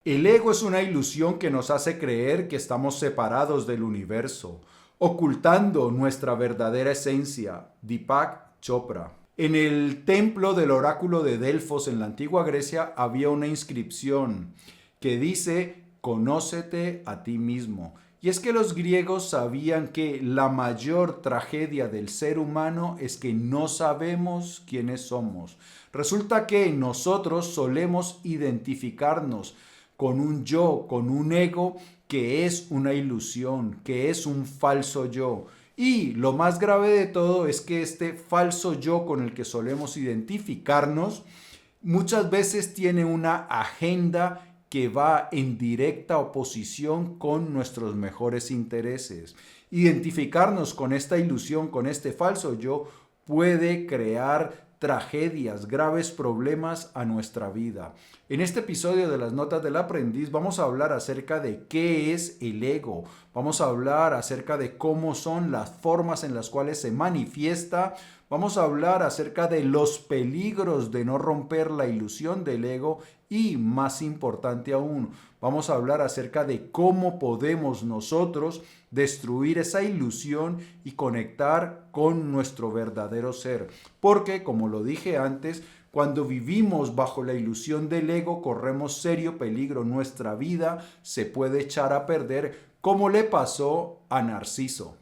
El ego es una ilusión que nos hace creer que estamos separados del universo, ocultando nuestra verdadera esencia. Deepak Chopra. En el templo del oráculo de Delfos en la antigua Grecia había una inscripción que dice: conócete a ti mismo. Y es que los griegos sabían que la mayor tragedia del ser humano es que no sabemos quiénes somos. Resulta que nosotros solemos identificarnos con un yo, con un ego que es una ilusión, que es un falso yo. Y lo más grave de todo es que este falso yo con el que solemos identificarnos muchas veces tiene una agenda que va en directa oposición con nuestros mejores intereses. Identificarnos con esta ilusión, con este falso yo, puede crear tragedias, graves problemas a nuestra vida. En este episodio de las Notas del Aprendiz vamos a hablar acerca de qué es el ego. Vamos a hablar acerca de cómo son las formas en las cuales se manifiesta. Vamos a hablar acerca de los peligros de no romper la ilusión del ego y, más importante aún, vamos a hablar acerca de cómo podemos nosotros destruir esa ilusión y conectar con nuestro verdadero ser. Porque, como lo dije antes, cuando vivimos bajo la ilusión del ego, corremos serio peligro. Nuestra vida se puede echar a perder, como le pasó a Narciso.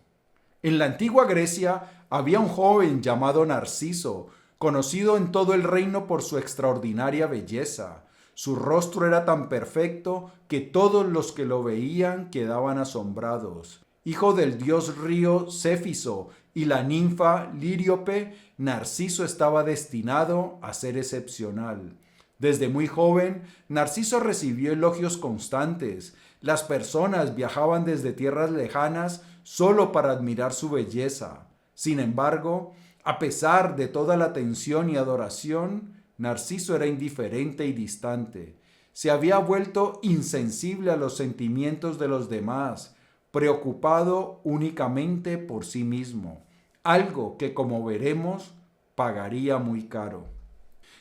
En la antigua Grecia había un joven llamado Narciso, conocido en todo el reino por su extraordinaria belleza. Su rostro era tan perfecto que todos los que lo veían quedaban asombrados. Hijo del dios río Céfiso y la ninfa Líríope, Narciso estaba destinado a ser excepcional. Desde muy joven, Narciso recibió elogios constantes. Las personas viajaban desde tierras lejanas solo para admirar su belleza. Sin embargo, a pesar de toda la atención y adoración, Narciso era indiferente y distante. Se había vuelto insensible a los sentimientos de los demás, preocupado únicamente por sí mismo, algo que, como veremos, pagaría muy caro.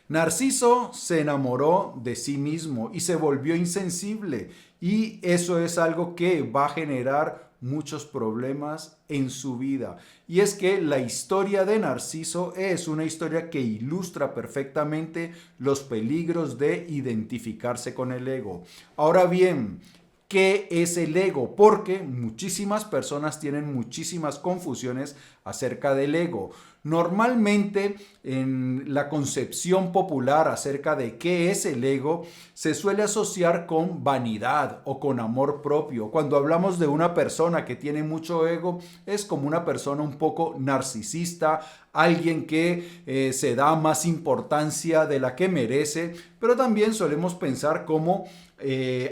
Narciso se enamoró de sí mismo y se volvió insensible, y eso es algo que va a generar muchos problemas en su vida. Y es que la historia de Narciso es una historia que ilustra perfectamente los peligros de identificarse con el ego. Ahora bien, ¿qué es el ego? Porque muchísimas personas tienen muchísimas confusiones acerca del ego. Normalmente en la concepción popular acerca de qué es el ego se suele asociar con vanidad o con amor propio. Cuando hablamos de una persona que tiene mucho ego, es como una persona un poco narcisista, alguien que se da más importancia de la que merece, pero también solemos pensar como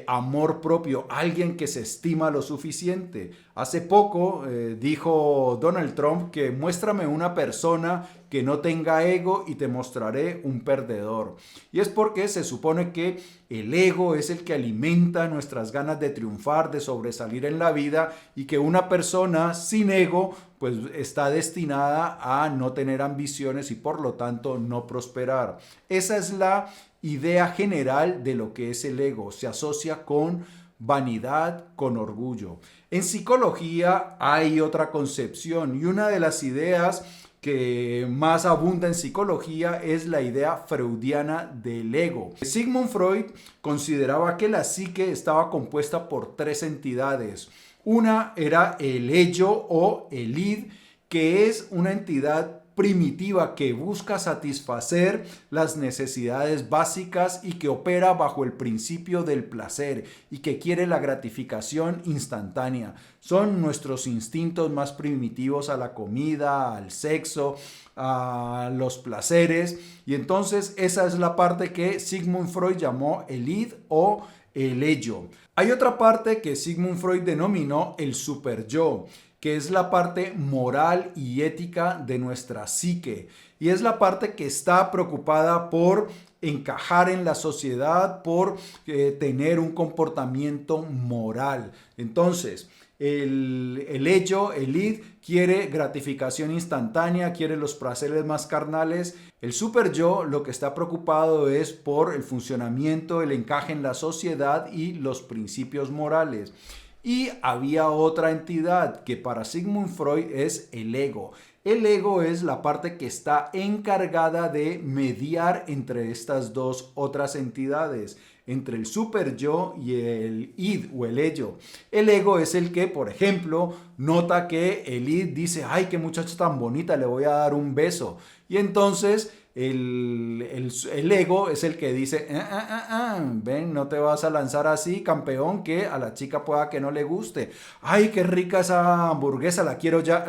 amor propio, alguien que se estima lo suficiente. Hace poco dijo Donald Trump que muéstrame una persona que no tenga ego y te mostraré un perdedor. Y es porque se supone que el ego es el que alimenta nuestras ganas de triunfar, de sobresalir en la vida, y que una persona sin ego pues está destinada a no tener ambiciones y por lo tanto no prosperar. Esa es la idea general de lo que es el ego. Se asocia con vanidad, con orgullo. En psicología hay otra concepción, y una de las ideas que más abunda en psicología es la idea freudiana del ego. Sigmund Freud consideraba que la psique estaba compuesta por tres entidades. Una era el ello o el id, que es una entidad primitiva que busca satisfacer las necesidades básicas y que opera bajo el principio del placer y que quiere la gratificación instantánea. Son nuestros instintos más primitivos a la comida, al sexo, a los placeres, y entonces esa es la parte que Sigmund Freud llamó el id o el ello. Hay otra parte que Sigmund Freud denominó el superyo, que es la parte moral y ética de nuestra psique, y es la parte que está preocupada por encajar en la sociedad, por tener un comportamiento moral. Entonces, El ello, el id, quiere gratificación instantánea, quiere los placeres más carnales. El super yo lo que está preocupado es por el funcionamiento, el encaje en la sociedad y los principios morales. Y había otra entidad que para Sigmund Freud es el ego. El ego es la parte que está encargada de mediar entre estas dos otras entidades, entre el super yo y el id o el ello. El ego es el que, por ejemplo, nota que el id dice, ay, qué muchacha tan bonita, le voy a dar un beso. Y entonces el ego es el que dice, ven, no te vas a lanzar así, campeón, que a la chica pueda que no le guste. Ay, qué rica esa hamburguesa, la quiero ya.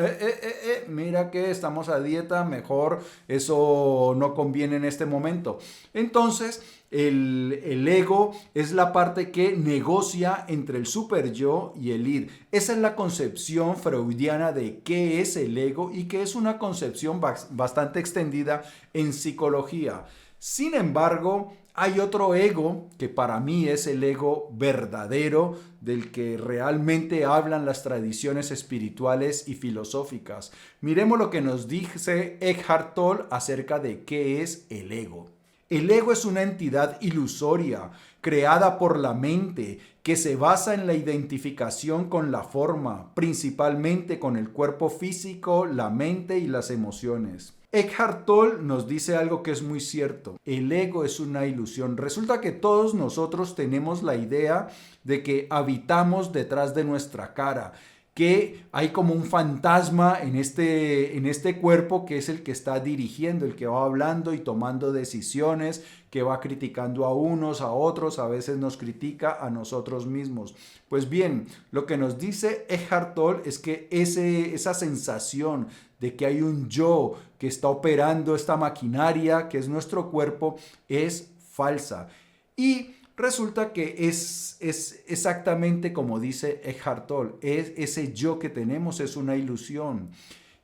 Mira que estamos a dieta, mejor eso no conviene en este momento. Entonces, el ego es la parte que negocia entre el super yo y el id. Esa es la concepción freudiana de qué es el ego y que es una concepción bastante extendida en psicología. Sin embargo, hay otro ego que para mí es el ego verdadero, del que realmente hablan las tradiciones espirituales y filosóficas. Miremos lo que nos dice Eckhart Tolle acerca de qué es el ego. El ego es una entidad ilusoria, creada por la mente, que se basa en la identificación con la forma, principalmente con el cuerpo físico, la mente y las emociones. Eckhart Tolle nos dice algo que es muy cierto. El ego es una ilusión. Resulta que todos nosotros tenemos la idea de que habitamos detrás de nuestra cara, que hay como un fantasma en este cuerpo que es el que está dirigiendo, el que va hablando y tomando decisiones, que va criticando a unos, a otros, a veces nos critica a nosotros mismos. Pues bien, lo que nos dice Eckhart Tolle es que esa sensación de que hay un yo que está operando esta maquinaria, que es nuestro cuerpo, es falsa. Y resulta que es exactamente como dice Eckhart Tolle, ese yo que tenemos es una ilusión.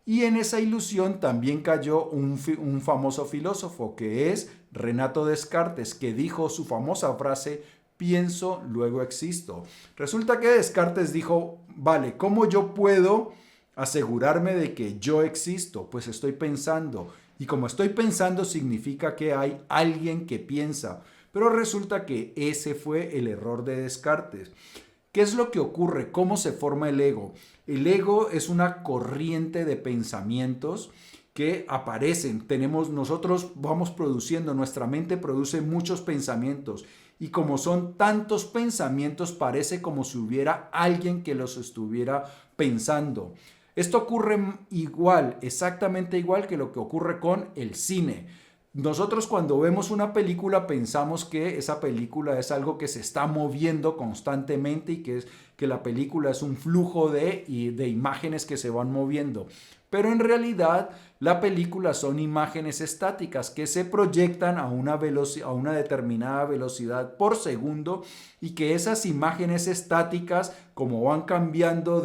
Y en esa ilusión también cayó un famoso filósofo que es Renato Descartes, que dijo su famosa frase, pienso, luego existo. Resulta que Descartes dijo, vale, ¿cómo yo puedo asegurarme de que yo existo? Pues estoy pensando. Y como estoy pensando significa que hay alguien que piensa. Pero resulta que ese fue el error de Descartes. ¿Qué es lo que ocurre? ¿Cómo se forma el ego? El ego es una corriente de pensamientos que aparecen. Nosotros vamos produciendo, nuestra mente produce muchos pensamientos. Y como son tantos pensamientos, parece como si hubiera alguien que los estuviera pensando. Esto ocurre igual, exactamente igual que lo que ocurre con el cine. Nosotros cuando vemos una película pensamos que esa película es algo que se está moviendo constantemente y que la película es un flujo de imágenes que se van moviendo. Pero en realidad la película son imágenes estáticas que se proyectan a una determinada velocidad por segundo y que esas imágenes estáticas, como van cambiando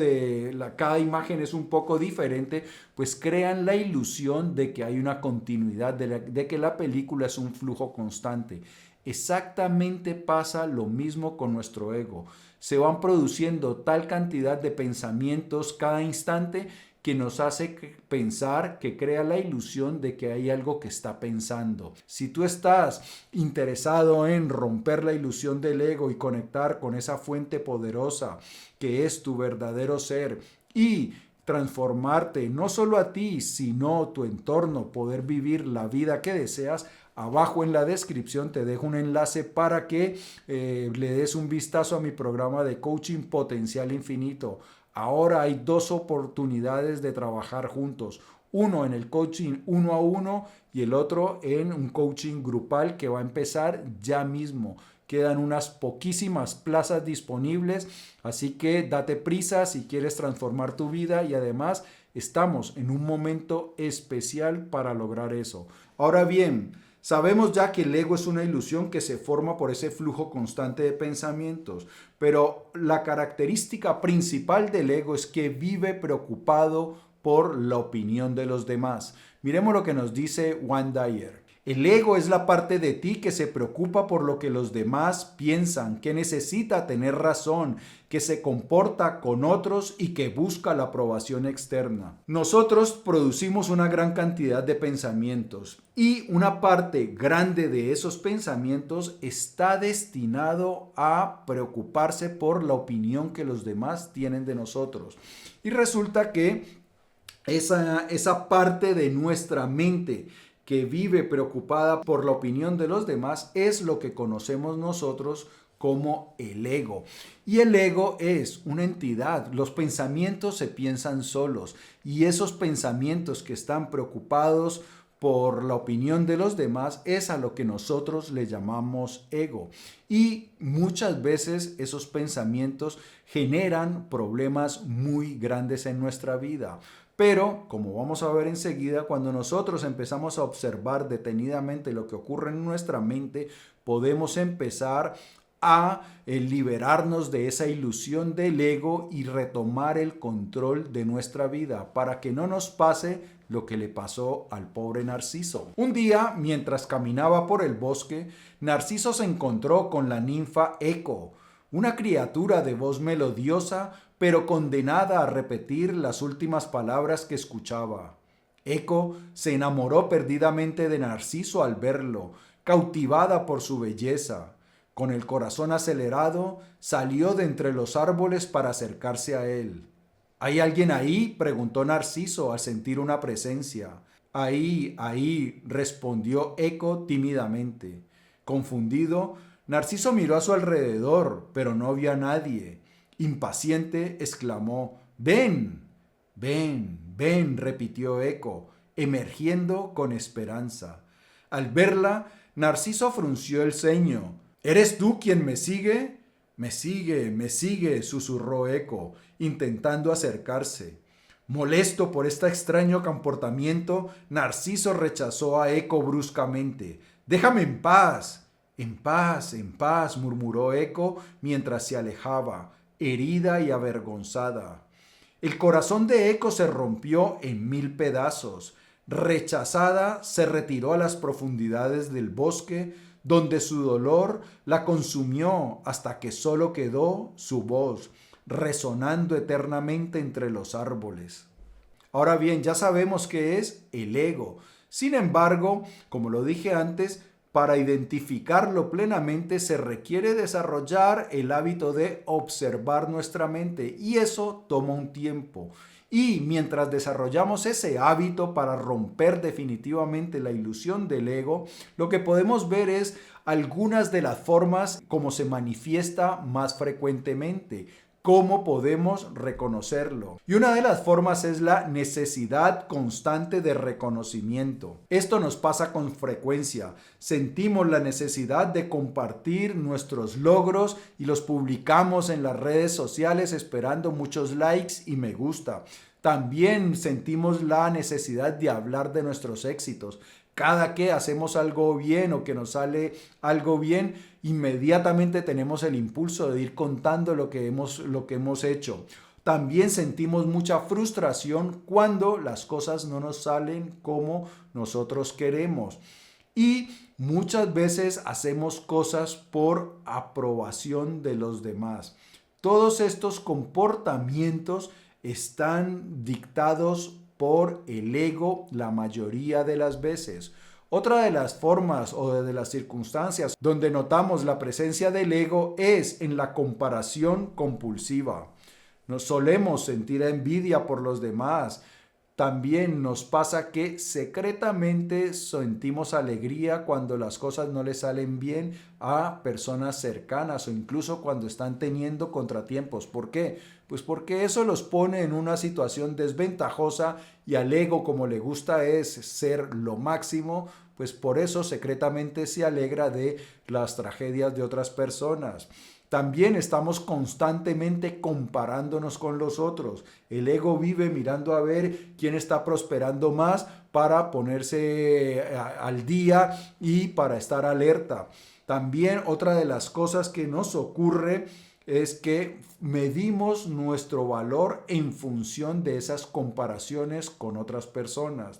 cada imagen es un poco diferente, pues crean la ilusión de que hay una continuidad, de que la película es un flujo constante. Exactamente pasa lo mismo con nuestro ego. Se van produciendo tal cantidad de pensamientos cada instante que nos hace pensar, que crea la ilusión de que hay algo que está pensando. Si tú estás interesado en romper la ilusión del ego y conectar con esa fuente poderosa que es tu verdadero ser y transformarte no solo a ti, sino tu entorno, poder vivir la vida que deseas, abajo en la descripción te dejo un enlace para que le des un vistazo a mi programa de coaching Potencial Infinito. Ahora hay 2 oportunidades de trabajar juntos. Uno en el coaching 1 a 1 y el otro en un coaching grupal que va a empezar ya mismo. Quedan unas poquísimas plazas disponibles, así que date prisa si quieres transformar tu vida y además estamos en un momento especial para lograr eso. Ahora bien, sabemos ya que el ego es una ilusión que se forma por ese flujo constante de pensamientos, pero la característica principal del ego es que vive preocupado por la opinión de los demás. Miremos lo que nos dice Wayne Dyer. El ego es la parte de ti que se preocupa por lo que los demás piensan, que necesita tener razón, que se comporta con otros y que busca la aprobación externa. Nosotros producimos una gran cantidad de pensamientos y una parte grande de esos pensamientos está destinado a preocuparse por la opinión que los demás tienen de nosotros. Y resulta que esa parte de nuestra mente que vive preocupada por la opinión de los demás es lo que conocemos nosotros como el ego. Y el ego es una entidad. Los pensamientos se piensan solos y esos pensamientos que están preocupados por la opinión de los demás es a lo que nosotros le llamamos ego. Y muchas veces esos pensamientos generan problemas muy grandes en nuestra vida. Pero, como vamos a ver enseguida, cuando nosotros empezamos a observar detenidamente lo que ocurre en nuestra mente, podemos empezar a liberarnos de esa ilusión del ego y retomar el control de nuestra vida para que no nos pase lo que le pasó al pobre Narciso. Un día, mientras caminaba por el bosque, Narciso se encontró con la ninfa Eco, una criatura de voz melodiosa, pero condenada a repetir las últimas palabras que escuchaba. Eco se enamoró perdidamente de Narciso al verlo, cautivada por su belleza. Con el corazón acelerado, salió de entre los árboles para acercarse a él. ¿Hay alguien ahí?, preguntó Narciso al sentir una presencia. Ahí, respondió Eco tímidamente. Confundido, Narciso miró a su alrededor, pero no vio a nadie. Impaciente, exclamó: «¡Ven! ¡Ven! ¡Ven!», repitió Eco, emergiendo con esperanza. Al verla, Narciso frunció el ceño. «¿Eres tú quien me sigue?» me sigue», susurró Eco, intentando acercarse. Molesto por este extraño comportamiento, Narciso rechazó a Eco bruscamente. «Déjame en paz». En paz», murmuró Eco mientras se alejaba, herida y avergonzada. El corazón de Eco se rompió en 1000 pedazos. Rechazada, se retiró a las profundidades del bosque, donde su dolor la consumió hasta que solo quedó su voz, resonando eternamente entre los árboles. Ahora bien, ya sabemos qué es el ego. Sin embargo, como lo dije antes, para identificarlo plenamente se requiere desarrollar el hábito de observar nuestra mente y eso toma un tiempo. Y mientras desarrollamos ese hábito para romper definitivamente la ilusión del ego, lo que podemos ver es algunas de las formas como se manifiesta más frecuentemente. ¿Cómo podemos reconocerlo? Y una de las formas es la necesidad constante de reconocimiento. Esto nos pasa con frecuencia. Sentimos la necesidad de compartir nuestros logros y los publicamos en las redes sociales esperando muchos likes y me gusta. También sentimos la necesidad de hablar de nuestros éxitos. Cada que hacemos algo bien o que nos sale algo bien, inmediatamente tenemos el impulso de ir contando lo que hemos hecho. También sentimos mucha frustración cuando las cosas no nos salen como nosotros queremos. Y muchas veces hacemos cosas por aprobación de los demás. Todos estos comportamientos están dictados por el ego la mayoría de las veces. Otra de las formas o de las circunstancias donde notamos la presencia del ego es en la comparación compulsiva. Nos solemos sentir envidia por los demás. También nos pasa que secretamente sentimos alegría cuando las cosas no le salen bien a personas cercanas o incluso cuando están teniendo contratiempos. ¿Por qué? Pues porque eso los pone en una situación desventajosa y al ego, como le gusta es ser lo máximo, pues por eso secretamente se alegra de las tragedias de otras personas. También estamos constantemente comparándonos con los otros. El ego vive mirando a ver quién está prosperando más para ponerse al día y para estar alerta. También otra de las cosas que nos ocurre es que medimos nuestro valor en función de esas comparaciones con otras personas.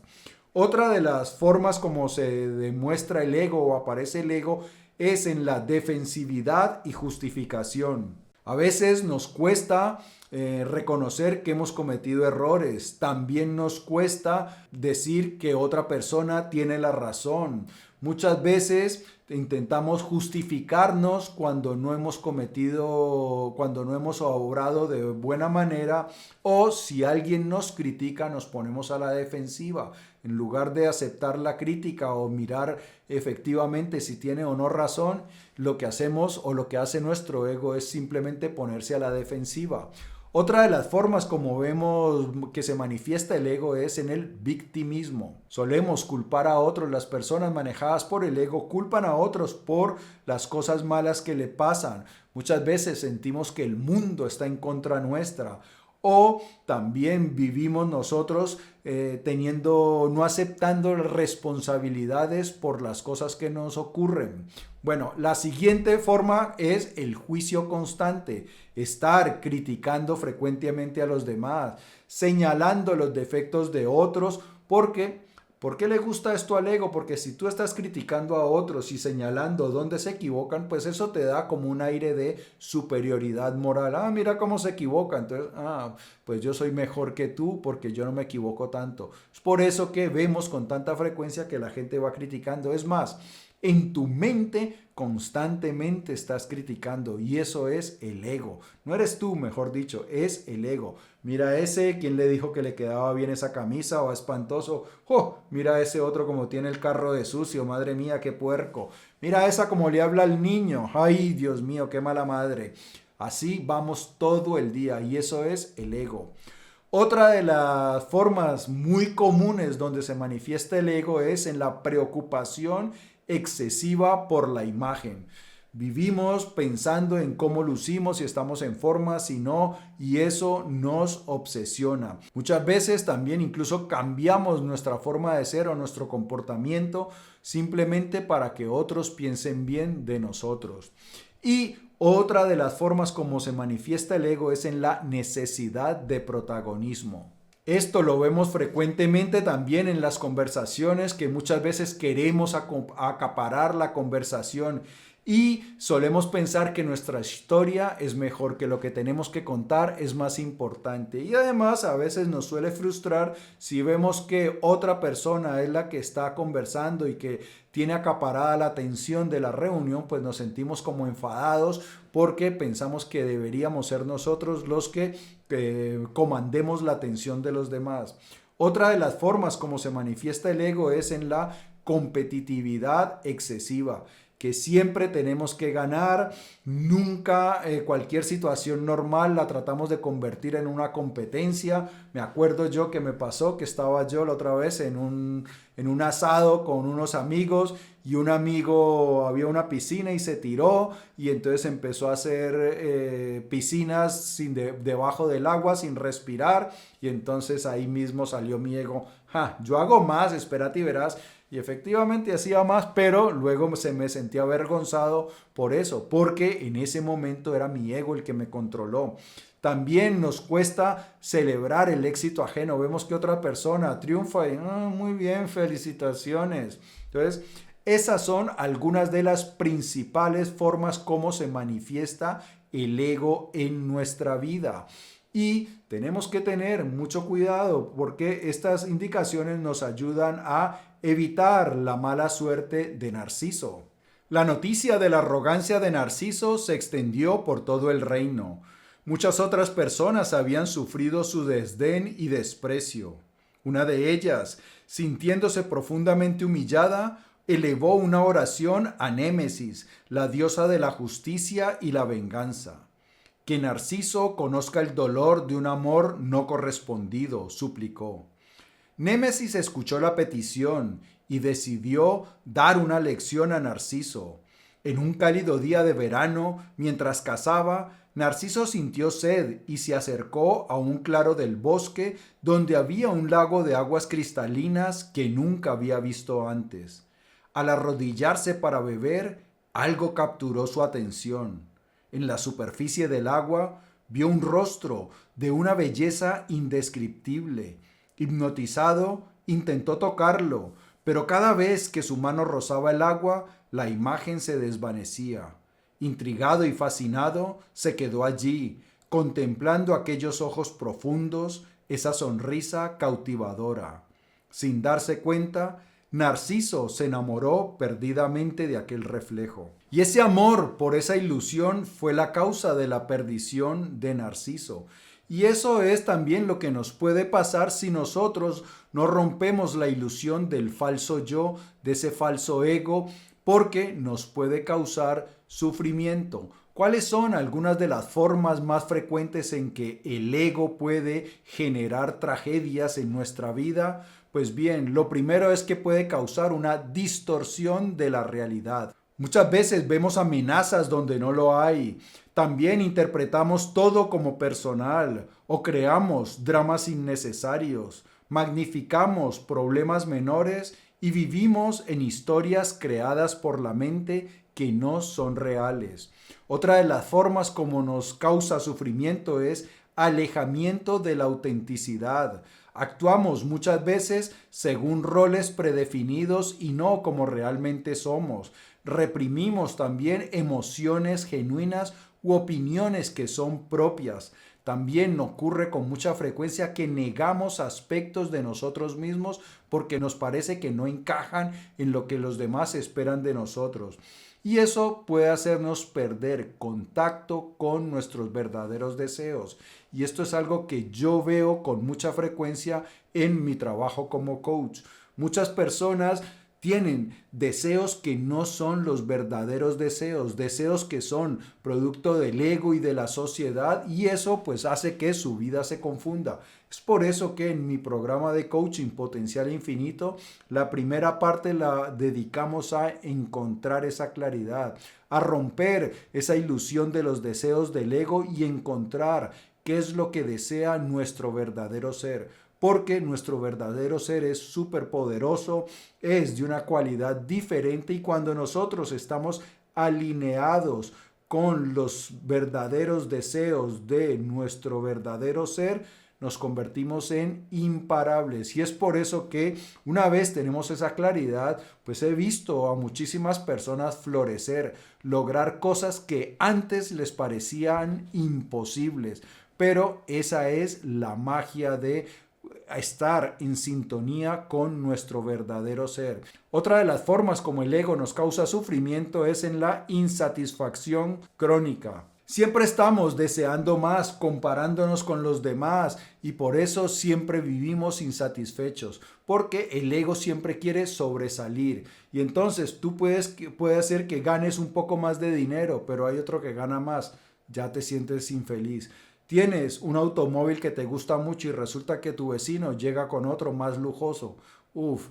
Otra de las formas como se demuestra el ego o aparece el ego es en la defensividad y justificación. A veces nos cuesta reconocer que hemos cometido errores. También nos cuesta decir que otra persona tiene la razón. Muchas veces intentamos justificarnos cuando no hemos cometido, cuando no hemos obrado de buena manera, o si alguien nos critica nos ponemos a la defensiva. En lugar de aceptar la crítica o mirar efectivamente si tiene o no razón, lo que hacemos o lo que hace nuestro ego es simplemente ponerse a la defensiva. Otra de las formas como vemos que se manifiesta el ego es en el victimismo. Solemos culpar a otros. Las personas manejadas por el ego culpan a otros por las cosas malas que le pasan. Muchas veces sentimos que el mundo está en contra nuestra. O también vivimos nosotros no aceptando responsabilidades por las cosas que nos ocurren. Bueno, la siguiente forma es el juicio constante, estar criticando frecuentemente a los demás, señalando los defectos de otros, porque ¿por qué le gusta esto al ego? Porque si tú estás criticando a otros y señalando dónde se equivocan, pues eso te da como un aire de superioridad moral. Ah, mira cómo se equivoca. Entonces, pues yo soy mejor que tú porque yo no me equivoco tanto. Es por eso que vemos con tanta frecuencia que la gente va criticando. Es más, en tu mente constantemente estás criticando y eso es el ego. No eres tú, mejor dicho, es el ego. Mira ese, ¿quién le dijo que le quedaba bien esa camisa o espantoso? ¡Oh! Mira ese otro como tiene el carro de sucio, madre mía, qué puerco. Mira esa como le habla al niño. ¡Ay, Dios mío, qué mala madre! Así vamos todo el día y eso es el ego. Otra de las formas muy comunes donde se manifiesta el ego es en la preocupación excesiva por la imagen. Vivimos pensando en cómo lucimos, si estamos en forma, si no, y eso nos obsesiona. Muchas veces también incluso cambiamos nuestra forma de ser o nuestro comportamiento simplemente para que otros piensen bien de nosotros. Y otra de las formas como se manifiesta el ego es en la necesidad de protagonismo. Esto lo vemos frecuentemente también en las conversaciones, que muchas veces queremos acaparar la conversación y solemos pensar que nuestra historia es mejor, que lo que tenemos que contar es más importante. Y además a veces nos suele frustrar si vemos que otra persona es la que está conversando y que tiene acaparada la atención de la reunión, pues nos sentimos como enfadados porque pensamos que deberíamos ser nosotros los que comandemos la atención de los demás. Otra de las formas como se manifiesta el ego es en la competitividad excesiva, que siempre tenemos que ganar, nunca cualquier situación normal la tratamos de convertir en una competencia. Me acuerdo yo que me pasó que estaba yo la otra vez en un asado con unos amigos y un amigo, había una piscina y se tiró y entonces empezó a hacer piscinas debajo del agua sin respirar y entonces ahí mismo salió mi ego. Yo hago más, espérate y verás. Y efectivamente hacía más, pero luego me sentía avergonzado por eso, porque en ese momento era mi ego el que me controló. También nos cuesta celebrar el éxito ajeno. Vemos que otra persona triunfa y muy bien, felicitaciones. Entonces, esas son algunas de las principales formas como se manifiesta el ego en nuestra vida. Y tenemos que tener mucho cuidado porque estas indicaciones nos ayudan a evitar la mala suerte de Narciso. La noticia de la arrogancia de Narciso se extendió por todo el reino. Muchas otras personas habían sufrido su desdén y desprecio. Una de ellas, sintiéndose profundamente humillada, elevó una oración a Némesis, la diosa de la justicia y la venganza. Que Narciso conozca el dolor de un amor no correspondido, suplicó. Némesis escuchó la petición y decidió dar una lección a Narciso. En un cálido día de verano, mientras cazaba, Narciso sintió sed y se acercó a un claro del bosque donde había un lago de aguas cristalinas que nunca había visto antes. Al arrodillarse para beber, algo capturó su atención. En la superficie del agua vio un rostro de una belleza indescriptible. Hipnotizado, Intentó tocarlo, pero cada vez que su mano rozaba el agua, la imagen se desvanecía. Intrigado y fascinado, se quedó allí, contemplando aquellos ojos profundos, esa sonrisa cautivadora. Sin darse cuenta, Narciso se enamoró perdidamente de aquel reflejo. Y ese amor por esa ilusión fue la causa de la perdición de Narciso. Y eso es también lo que nos puede pasar si nosotros no rompemos la ilusión del falso yo, de ese falso ego, porque nos puede causar sufrimiento. ¿Cuáles son algunas de las formas más frecuentes en que el ego puede generar tragedias en nuestra vida? Pues bien, lo primero es que puede causar una distorsión de la realidad. Muchas veces vemos amenazas donde no lo hay. También interpretamos todo como personal o creamos dramas innecesarios. Magnificamos problemas menores y vivimos en historias creadas por la mente que no son reales. Otra de las formas como nos causa sufrimiento es alejamiento de la autenticidad. Actuamos muchas veces según roles predefinidos y no como realmente somos. Reprimimos también emociones genuinas u opiniones que son propias. También ocurre con mucha frecuencia que negamos aspectos de nosotros mismos porque nos parece que no encajan en lo que los demás esperan de nosotros. Y eso puede hacernos perder contacto con nuestros verdaderos deseos. Y esto es algo que yo veo con mucha frecuencia en mi trabajo como coach. Muchas personas tienen deseos que no son los verdaderos deseos, deseos que son producto del ego y de la sociedad, y eso pues hace que su vida se confunda. Es por eso que en mi programa de coaching Potencial Infinito, la primera parte la dedicamos a encontrar esa claridad, a romper esa ilusión de los deseos del ego y encontrar qué es lo que desea nuestro verdadero ser. Porque nuestro verdadero ser es súper poderoso, es de una cualidad diferente y cuando nosotros estamos alineados con los verdaderos deseos de nuestro verdadero ser, nos convertimos en imparables. Y es por eso que una vez tenemos esa claridad, pues he visto a muchísimas personas florecer, lograr cosas que antes les parecían imposibles. Pero esa es la magia de estar en sintonía con nuestro verdadero ser. Otra de las formas como el ego nos causa sufrimiento es en la insatisfacción crónica. Siempre estamos deseando más, comparándonos con los demás y por eso siempre vivimos insatisfechos, porque el ego siempre quiere sobresalir y entonces tú puede ser que ganes un poco más de dinero, pero hay otro que gana más, ya te sientes infeliz. Tienes un automóvil que te gusta mucho y resulta que tu vecino llega con otro más lujoso. Uf,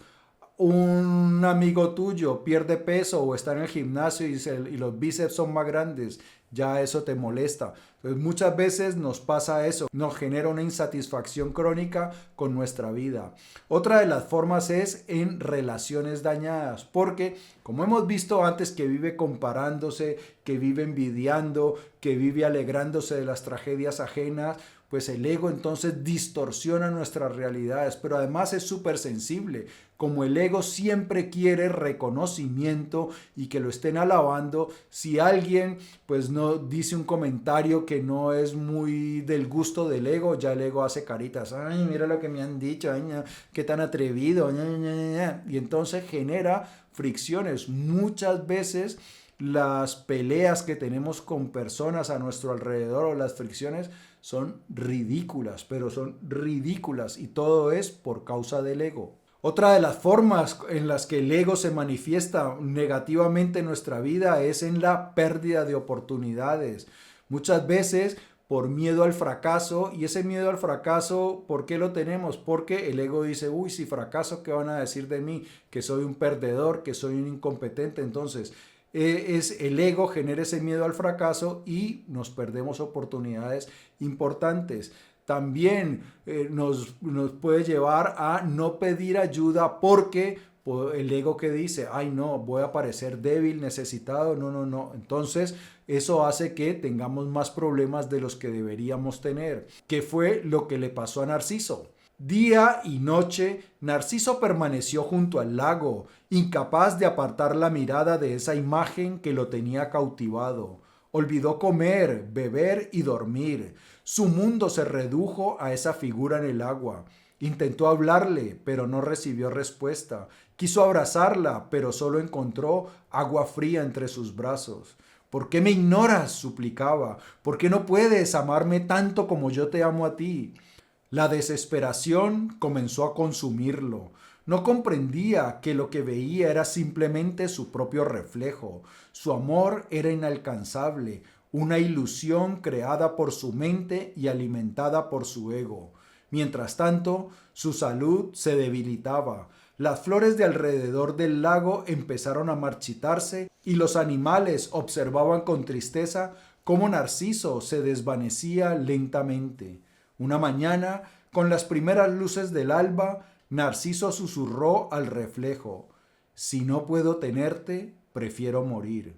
un amigo tuyo pierde peso o está en el gimnasio y los bíceps son más grandes, ya eso te molesta. Entonces muchas veces nos pasa eso, nos genera una insatisfacción crónica con nuestra vida. Otra de las formas es en relaciones dañadas, porque como hemos visto antes que vive comparándose, que vive envidiando, que vive alegrándose de las tragedias ajenas, pues el ego entonces distorsiona nuestras realidades, pero además es súper sensible. Como el ego siempre quiere reconocimiento y que lo estén alabando, si alguien pues no dice un comentario que no es muy del gusto del ego, ya el ego hace caritas, ay, mira lo que me han dicho, ay, qué tan atrevido, y entonces genera fricciones. Muchas veces las peleas que tenemos con personas a nuestro alrededor o las fricciones son ridículas, pero son ridículas y todo es por causa del ego. Otra de las formas en las que el ego se manifiesta negativamente en nuestra vida es en la pérdida de oportunidades. Muchas veces por miedo al fracaso, y ese miedo al fracaso, ¿por qué lo tenemos? Porque el ego dice, uy, si fracaso, ¿qué van a decir de mí? Que soy un perdedor, que soy un incompetente. Entonces, es el ego genera ese miedo al fracaso y nos perdemos oportunidades importantes. También nos puede llevar a no pedir ayuda porque el ego que dice, ay no, voy a parecer débil, necesitado, no. Entonces eso hace que tengamos más problemas de los que deberíamos tener. ¿Qué fue lo que le pasó a Narciso? Día y noche, Narciso permaneció junto al lago, incapaz de apartar la mirada de esa imagen que lo tenía cautivado. Olvidó comer, beber y dormir. Su mundo se redujo a esa figura en el agua. Intentó hablarle, pero no recibió respuesta. Quiso abrazarla, pero solo encontró agua fría entre sus brazos. ¿Por qué me ignoras?, suplicaba. ¿Por qué no puedes amarme tanto como yo te amo a ti? La desesperación comenzó a consumirlo. No comprendía que lo que veía era simplemente su propio reflejo. Su amor era inalcanzable, una ilusión creada por su mente y alimentada por su ego. Mientras tanto, su salud se debilitaba. Las flores de alrededor del lago empezaron a marchitarse y los animales observaban con tristeza cómo Narciso se desvanecía lentamente. Una mañana, con las primeras luces del alba, Narciso susurró al reflejo: si no puedo tenerte, prefiero morir.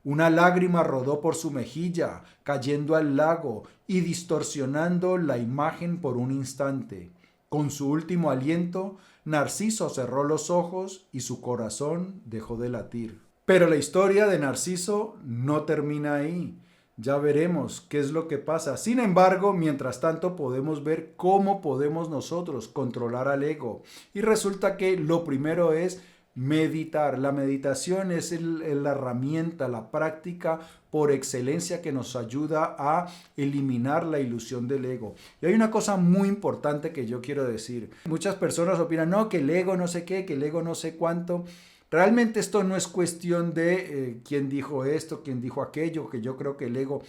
Una lágrima rodó por su mejilla, cayendo al lago y distorsionando la imagen por un instante. Con su último aliento, Narciso cerró los ojos y su corazón dejó de latir. Pero la historia de Narciso no termina ahí. Ya veremos qué es lo que pasa. Sin embargo, mientras tanto podemos ver cómo podemos nosotros controlar al ego. Y resulta que lo primero es meditar. La meditación es la herramienta, la práctica por excelencia que nos ayuda a eliminar la ilusión del ego. Y hay una cosa muy importante que yo quiero decir. Muchas personas opinan, no, que el ego no sé qué, que el ego no sé cuánto. Realmente esto no es cuestión de quién dijo esto, quién dijo aquello, que yo creo que el ego,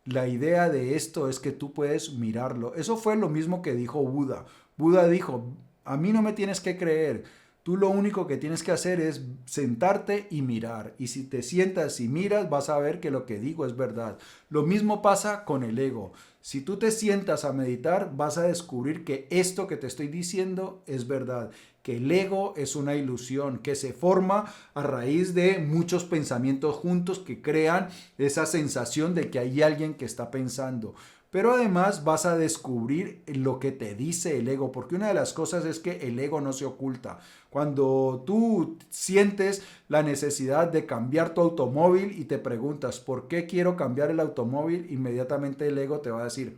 la idea de esto es que tú puedes mirarlo. Eso fue lo mismo que dijo Buda. Buda dijo, a mí no me tienes que creer, tú lo único que tienes que hacer es sentarte y mirar. Y si te sientas y miras, vas a ver que lo que digo es verdad. Lo mismo pasa con el ego. Si tú te sientas a meditar, vas a descubrir que esto que te estoy diciendo es verdad, que el ego es una ilusión que se forma a raíz de muchos pensamientos juntos que crean esa sensación de que hay alguien que está pensando. Pero además vas a descubrir lo que te dice el ego, porque una de las cosas es que el ego no se oculta. Cuando tú sientes la necesidad de cambiar tu automóvil y te preguntas, ¿por qué quiero cambiar el automóvil? Inmediatamente el ego te va a decir,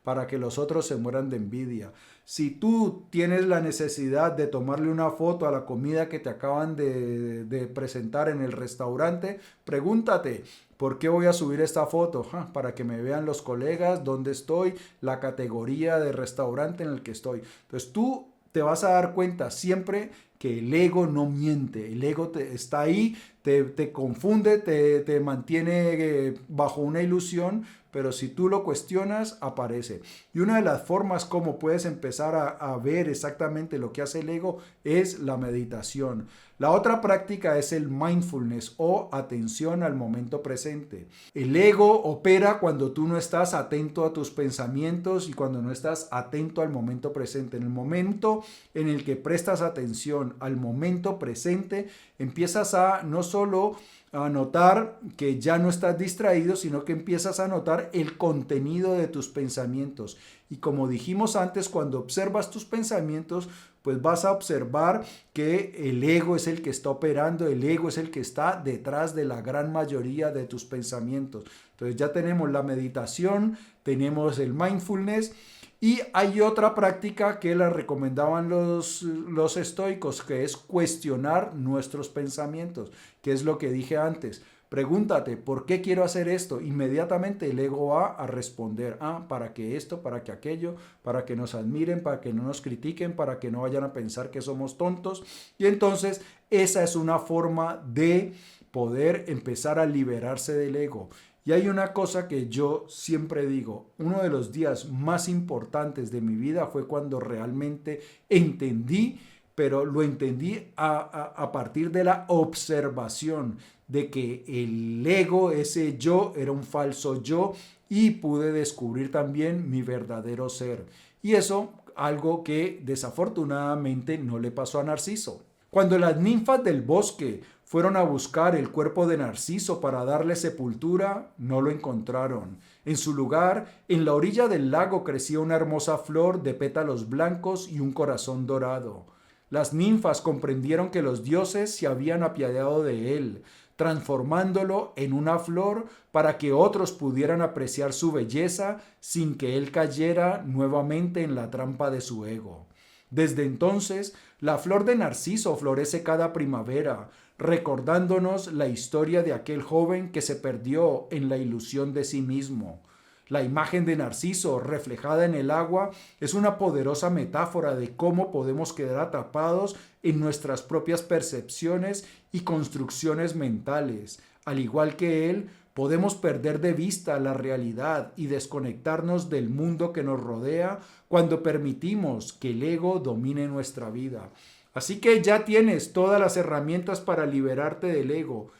para que los otros se mueran de envidia. Si tú tienes la necesidad de tomarle una foto a la comida que te acaban de presentar en el restaurante, pregúntate, ¿por qué voy a subir esta foto? Para que me vean los colegas, dónde estoy, la categoría de restaurante en el que estoy. Entonces tú te vas a dar cuenta siempre que el ego no miente, el ego está ahí, te confunde, te mantiene bajo una ilusión, pero si tú lo cuestionas, aparece. Y una de las formas como puedes empezar a ver exactamente lo que hace el ego es la meditación. La otra práctica es el mindfulness o atención al momento presente. El ego opera cuando tú no estás atento a tus pensamientos y cuando no estás atento al momento presente. En el momento en el que prestas atención al momento presente, empiezas a no solo a notar que ya no estás distraído, sino que empiezas a notar el contenido de tus pensamientos. Y como dijimos antes, cuando observas tus pensamientos, pues vas a observar que el ego es el que está operando, el ego es el que está detrás de la gran mayoría de tus pensamientos. Entonces ya tenemos la meditación, tenemos el mindfulness. Y hay otra práctica que la recomendaban los estoicos, que es cuestionar nuestros pensamientos, que es lo que dije antes. Pregúntate, ¿por qué quiero hacer esto? Inmediatamente el ego va a responder, para que esto, para que aquello, para que nos admiren, para que no nos critiquen, para que no vayan a pensar que somos tontos. Y entonces esa es una forma de poder empezar a liberarse del ego. Y hay una cosa que yo siempre digo, uno de los días más importantes de mi vida fue cuando realmente entendí, pero lo entendí a partir de la observación de que el ego, ese yo, era un falso yo y pude descubrir también mi verdadero ser. Y eso, algo que desafortunadamente no le pasó a Narciso. Cuando las ninfas del bosque fueron a buscar el cuerpo de Narciso para darle sepultura, no lo encontraron. En su lugar, en la orilla del lago crecía una hermosa flor de pétalos blancos y un corazón dorado. Las ninfas comprendieron que los dioses se habían apiadado de él, transformándolo en una flor para que otros pudieran apreciar su belleza sin que él cayera nuevamente en la trampa de su ego. Desde entonces, la flor de Narciso florece cada primavera, recordándonos la historia de aquel joven que se perdió en la ilusión de sí mismo. La imagen de Narciso reflejada en el agua es una poderosa metáfora de cómo podemos quedar atrapados en nuestras propias percepciones y construcciones mentales. Al igual que él, podemos perder de vista la realidad y desconectarnos del mundo que nos rodea cuando permitimos que el ego domine nuestra vida. Así que ya tienes todas las herramientas para liberarte del ego.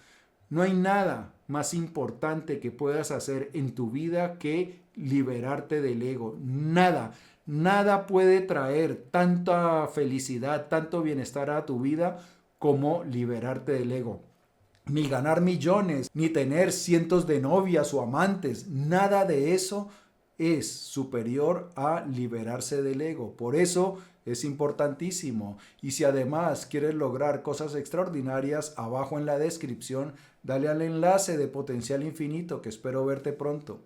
No hay nada más importante que puedas hacer en tu vida que liberarte del ego. Nada, nada puede traer tanta felicidad, tanto bienestar a tu vida como liberarte del ego. Ni ganar millones, ni tener cientos de novias o amantes, nada de eso es superior a liberarse del ego. Por eso es importantísimo. Y si además quieres lograr cosas extraordinarias, abajo en la descripción, dale al enlace de Potencial Infinito, que espero verte pronto.